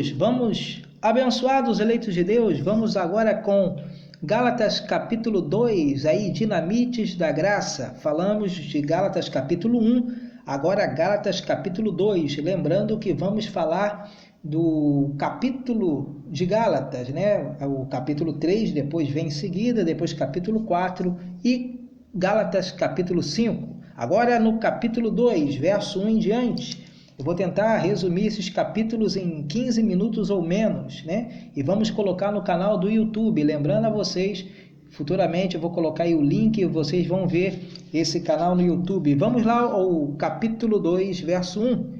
queridos, vamos, abençoados eleitos de Deus, vamos agora com Gálatas capítulo 2, aí dinamites da graça. Falamos de Gálatas capítulo 1, agora Gálatas capítulo 2, lembrando que vamos falar do capítulo de Gálatas, né? O capítulo 3, depois vem em seguida, depois capítulo 4 e Gálatas capítulo 5. Agora no capítulo 2, verso 1 em diante, eu vou tentar resumir esses capítulos em 15 minutos ou menos, né? E vamos colocar no canal do YouTube. Lembrando a vocês, futuramente eu vou colocar aí o link e vocês vão ver esse canal no YouTube. Vamos lá ao capítulo 2, verso 1,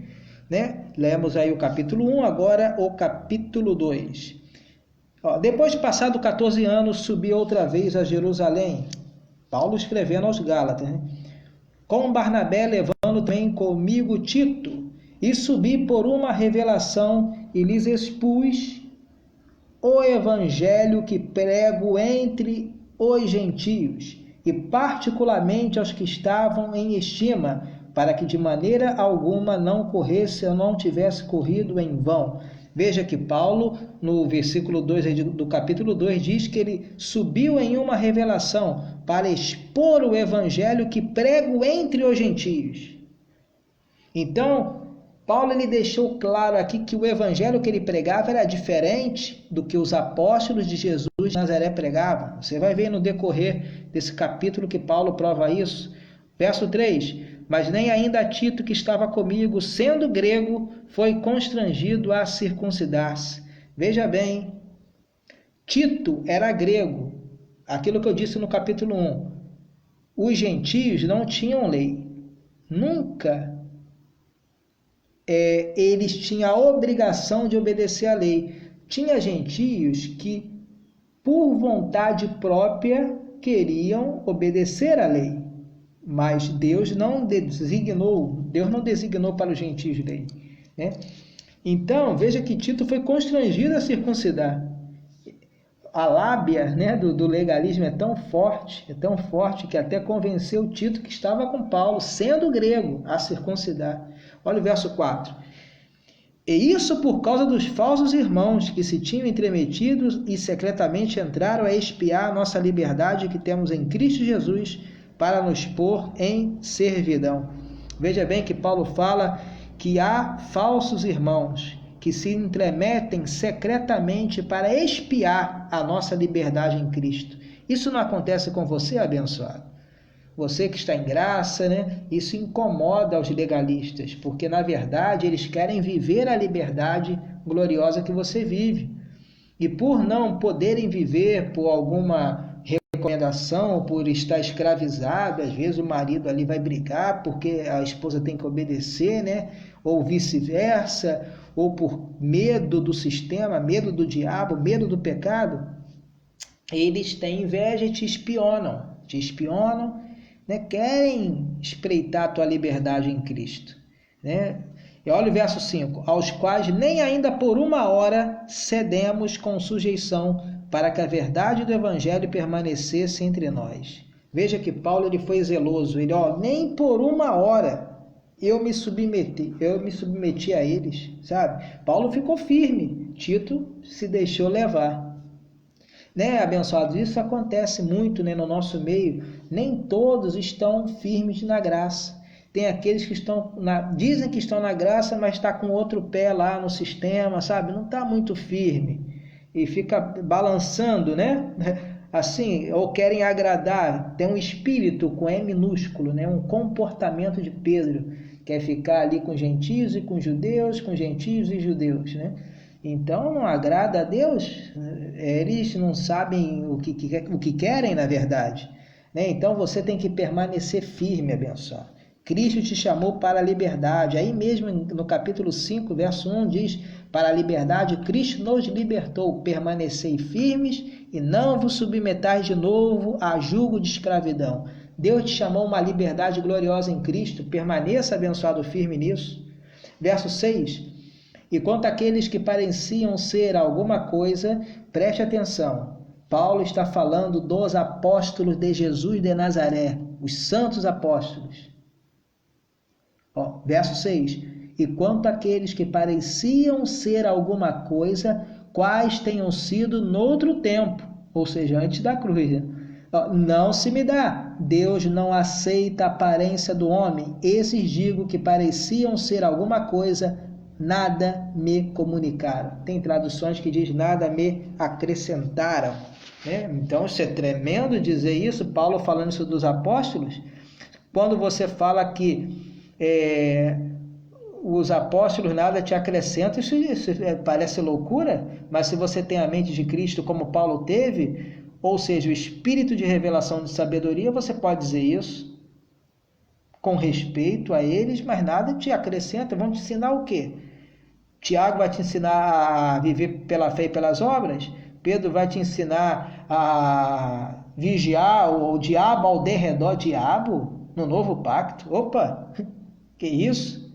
né? Lemos aí o capítulo 1, agora o capítulo 2. Depois de passado 14 anos, subi outra vez a Jerusalém. Paulo escrevendo aos Gálatas, né? Com Barnabé, levando também comigo Tito, e subi por uma revelação e lhes expus o evangelho que prego entre os gentios, e particularmente aos que estavam em estima, para que de maneira alguma não corresse ou não tivesse corrido em vão. Veja que Paulo, no versículo 2 do capítulo 2, diz que ele subiu em uma revelação para expor o evangelho que prego entre os gentios. Então, Paulo ele deixou claro aqui que o evangelho que ele pregava era diferente do que os apóstolos de Jesus de Nazaré pregavam. Você vai ver no decorrer desse capítulo que Paulo prova isso. Verso 3, mas nem ainda Tito, que estava comigo, sendo grego, foi constrangido a circuncidar-se. Veja bem, Tito era grego. Aquilo que eu disse no capítulo 1. Os gentios não tinham lei. Nunca eles tinham a obrigação de obedecer à lei. Tinha gentios que, por vontade própria, queriam obedecer à lei, mas Deus não designou para os gentios lei, né? Então, veja que Tito foi constrangido a circuncidar. A lábia, né, do legalismo é tão forte que até convenceu Tito, que estava com Paulo, sendo grego, a circuncidar. Olha o verso 4. E isso por causa dos falsos irmãos que se tinham entremetido e secretamente entraram a espiar a nossa liberdade que temos em Cristo Jesus para nos pôr em servidão. Veja bem que Paulo fala que há falsos irmãos que se entremetem secretamente para espiar a nossa liberdade em Cristo. Isso não acontece com você, abençoado? Você que está em graça, né? Isso incomoda os legalistas, porque na verdade eles querem viver a liberdade gloriosa que você vive. E por não poderem viver por alguma recomendação, por estar escravizado, às vezes o marido ali vai brigar porque a esposa tem que obedecer, né? Ou vice-versa, ou por medo do sistema, medo do diabo, medo do pecado, eles têm inveja e te espionam, né? Querem espreitar a tua liberdade em Cristo, né? E olha o verso 5, aos quais nem ainda por uma hora cedemos com sujeição, para que a verdade do evangelho permanecesse entre nós. Veja que Paulo ele foi zeloso, ele, nem por uma hora eu me submeti a eles, sabe? Paulo ficou firme, Tito se deixou levar. Né, abençoados? Isso acontece muito, né, no nosso meio. Nem todos estão firmes na graça. Tem aqueles que dizem que estão na graça, mas está com outro pé lá no sistema, sabe? Não está muito firme. E fica balançando, né? Assim, ou querem agradar. Tem um espírito com E minúsculo, né? Um comportamento de Pedro. Quer ficar ali com gentios e com judeus, com gentios e judeus, né? Então, não agrada a Deus, eles não sabem o que querem, na verdade, né? Então, você tem que permanecer firme, abençoado. Cristo te chamou para a liberdade. Aí mesmo no capítulo 5, verso 1, diz, para a liberdade Cristo nos libertou, permanecei firmes e não vos submetais de novo a jugo de escravidão. Deus te chamou uma liberdade gloriosa em Cristo, permaneça, abençoado, firme nisso. Verso 6, e quanto àqueles que pareciam ser alguma coisa, preste atenção. Paulo está falando dos apóstolos de Jesus de Nazaré, os santos apóstolos. Verso 6. e quanto àqueles que pareciam ser alguma coisa, quais tenham sido noutro tempo, ou seja, antes da cruz. Não se me dá. Deus não aceita a aparência do homem. Esses digo que pareciam ser alguma coisa, nada me comunicaram. Tem traduções que diz nada me acrescentaram. Né? Então, isso é tremendo dizer isso. Paulo falando isso dos apóstolos. Quando você fala que os apóstolos nada te acrescentam, isso parece loucura, mas se você tem a mente de Cristo como Paulo teve, ou seja, o espírito de revelação de sabedoria, você pode dizer isso com respeito a eles, mas nada te acrescenta. Vão te ensinar o quê? Tiago vai te ensinar a viver pela fé e pelas obras? Pedro vai te ensinar a vigiar o diabo ao derredor? Diabo? No novo pacto? Opa, que isso?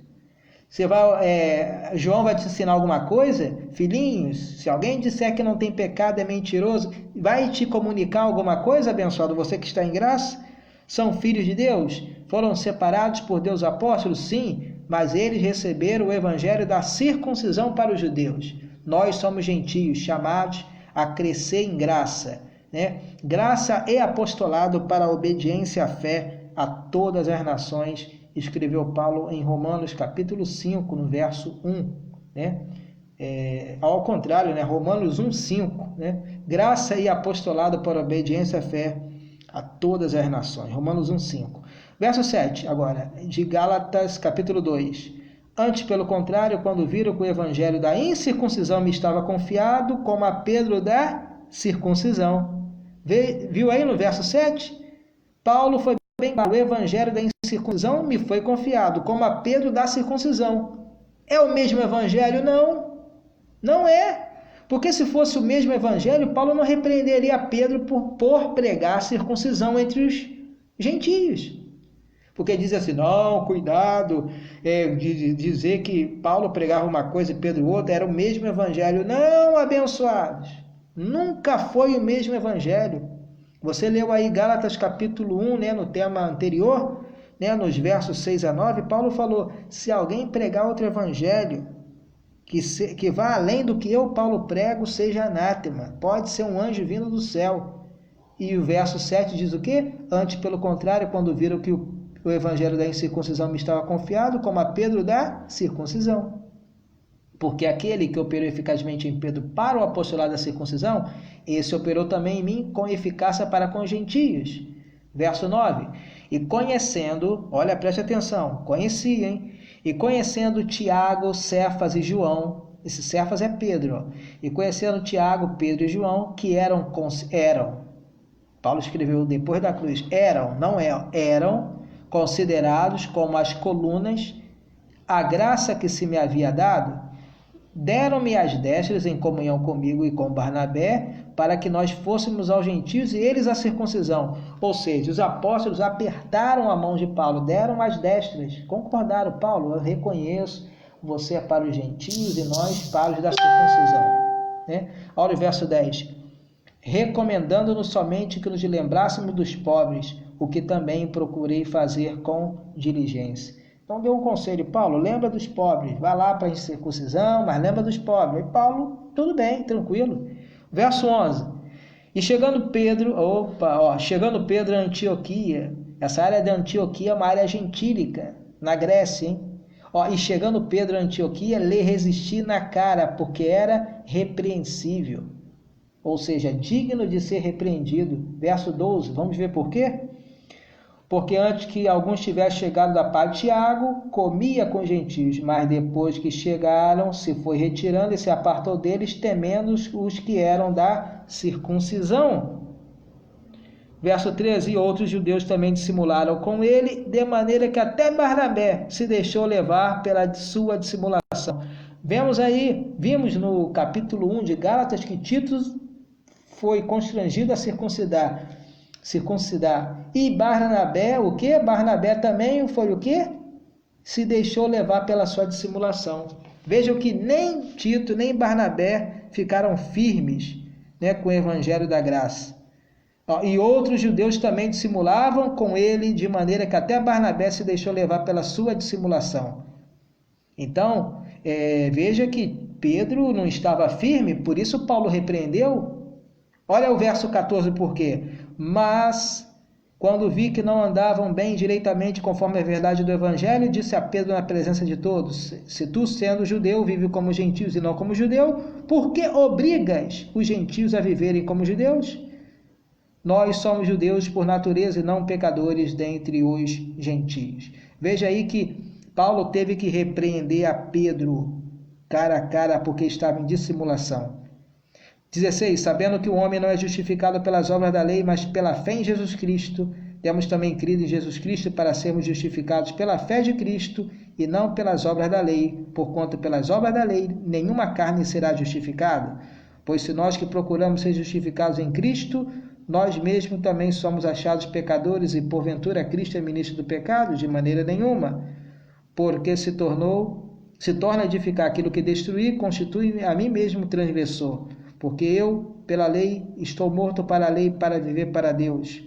João vai te ensinar alguma coisa? Filhinhos, se alguém disser que não tem pecado, é mentiroso. Vai te comunicar alguma coisa, abençoado? Você que está em graça? São filhos de Deus? Foram separados por Deus apóstolos? Sim, mas eles receberam o evangelho da circuncisão para os judeus. Nós somos gentios, chamados a crescer em graça. Né? Graça e apostolado para a obediência à fé a todas as nações, escreveu Paulo em Romanos capítulo 5, no verso 1. Né? Ao contrário, né? Romanos 1, 5. Né? Graça e apostolado para a obediência à fé a todas as nações. Romanos 1, 5. Verso 7, agora, de Gálatas capítulo 2. Antes, pelo contrário, quando viram que o evangelho da incircuncisão me estava confiado, como a Pedro da circuncisão. Viu aí no verso 7? Paulo foi bem claro, o evangelho da incircuncisão me foi confiado, como a Pedro da circuncisão. É o mesmo evangelho? Não, não é. Porque se fosse o mesmo evangelho, Paulo não repreenderia Pedro por pregar a circuncisão entre os gentios. Porque diz assim, não, cuidado, de dizer que Paulo pregava uma coisa e Pedro outra, era o mesmo evangelho. Não, abençoados, nunca foi o mesmo evangelho. Você leu aí Gálatas capítulo 1, né, no tema anterior, né, nos versos 6 a 9, Paulo falou, se alguém pregar outro evangelho, que vá além do que eu, Paulo, prego, seja anátema. Pode ser um anjo vindo do céu. E o verso 7 diz o quê? Antes, pelo contrário, quando viram que o evangelho da incircuncisão me estava confiado, como a Pedro da circuncisão. Porque aquele que operou eficazmente em Pedro para o apostolado da circuncisão, esse operou também em mim com eficácia para com os gentios. Verso 9. E conhecendo, olha, preste atenção, conhecia, hein? E conhecendo Tiago, Cefas e João, esse Cefas é Pedro, ó. E conhecendo Tiago, Pedro e João, que eram, Paulo escreveu depois da cruz, eram considerados como as colunas, a graça que se me havia dado, deram-me as destras em comunhão comigo e com Barnabé, para que nós fôssemos aos gentios e eles à circuncisão. Ou seja, os apóstolos apertaram a mão de Paulo, deram as destras, concordaram. Paulo, eu reconheço, você é para os gentios e nós para os da circuncisão. Né? Olha o verso 10. Recomendando-nos somente que nos lembrássemos dos pobres, o que também procurei fazer com diligência. Então deu um conselho, Paulo, lembra dos pobres, vai lá para a circuncisão, mas lembra dos pobres. E Paulo, tudo bem, tranquilo. Verso 11, e chegando Pedro a Antioquia, essa área de Antioquia é uma área gentílica, na Grécia, hein? E chegando Pedro a Antioquia, lhe resisti na cara, porque era repreensível, ou seja, digno de ser repreendido. Verso 12, vamos ver por quê? Porque antes que alguns tivessem chegado da parte de Tiago, comia com gentios, mas depois que chegaram, se foi retirando e se apartou deles, temendo os que eram da circuncisão. Verso 13, e outros judeus também dissimularam com ele, de maneira que até Barnabé se deixou levar pela sua dissimulação. Vimos no capítulo 1 de Gálatas que Tito foi constrangido a circuncidar. E Barnabé, o que? Barnabé também foi o que? Se deixou levar pela sua dissimulação. Vejam que nem Tito, nem Barnabé ficaram firmes, né, com o evangelho da graça. E outros judeus também dissimulavam com ele, de maneira que até Barnabé se deixou levar pela sua dissimulação. Então, veja que Pedro não estava firme, por isso Paulo repreendeu. Olha o verso 14, por quê? Mas, quando vi que não andavam bem direitamente conforme a verdade do Evangelho, disse a Pedro na presença de todos: se tu, sendo judeu, vive como gentios e não como judeu, por que obrigas os gentios a viverem como judeus? Nós somos judeus por natureza e não pecadores dentre os gentios. Veja aí que Paulo teve que repreender a Pedro cara a cara porque estava em dissimulação. 16. Sabendo que o homem não é justificado pelas obras da lei, mas pela fé em Jesus Cristo, temos também crido em Jesus Cristo para sermos justificados pela fé de Cristo e não pelas obras da lei, porquanto pelas obras da lei nenhuma carne será justificada. Pois se nós que procuramos ser justificados em Cristo, nós mesmos também somos achados pecadores e porventura Cristo é ministro do pecado? De maneira nenhuma. Porque se torna edificar aquilo que destruir, constitui a mim mesmo transgressor. Porque eu, pela lei, estou morto para a lei, para viver para Deus.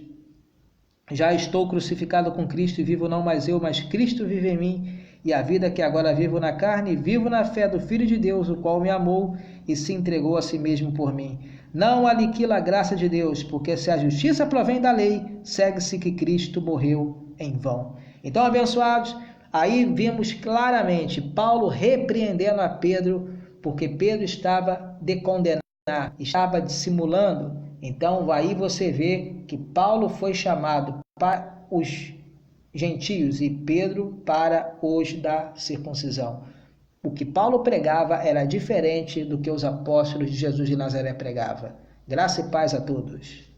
Já estou crucificado com Cristo e vivo não mais eu, mas Cristo vive em mim. E a vida que agora vivo na carne, vivo na fé do Filho de Deus, o qual me amou e se entregou a si mesmo por mim. Não aniquila a graça de Deus, porque se a justiça provém da lei, segue-se que Cristo morreu em vão. Então, abençoados, aí vimos claramente Paulo repreendendo a Pedro, porque Pedro estava de condenar, estava dissimulando. Então, aí você vê que Paulo foi chamado para os gentios e Pedro para os da circuncisão. O que Paulo pregava era diferente do que os apóstolos de Jesus de Nazaré pregavam. Graça e paz a todos.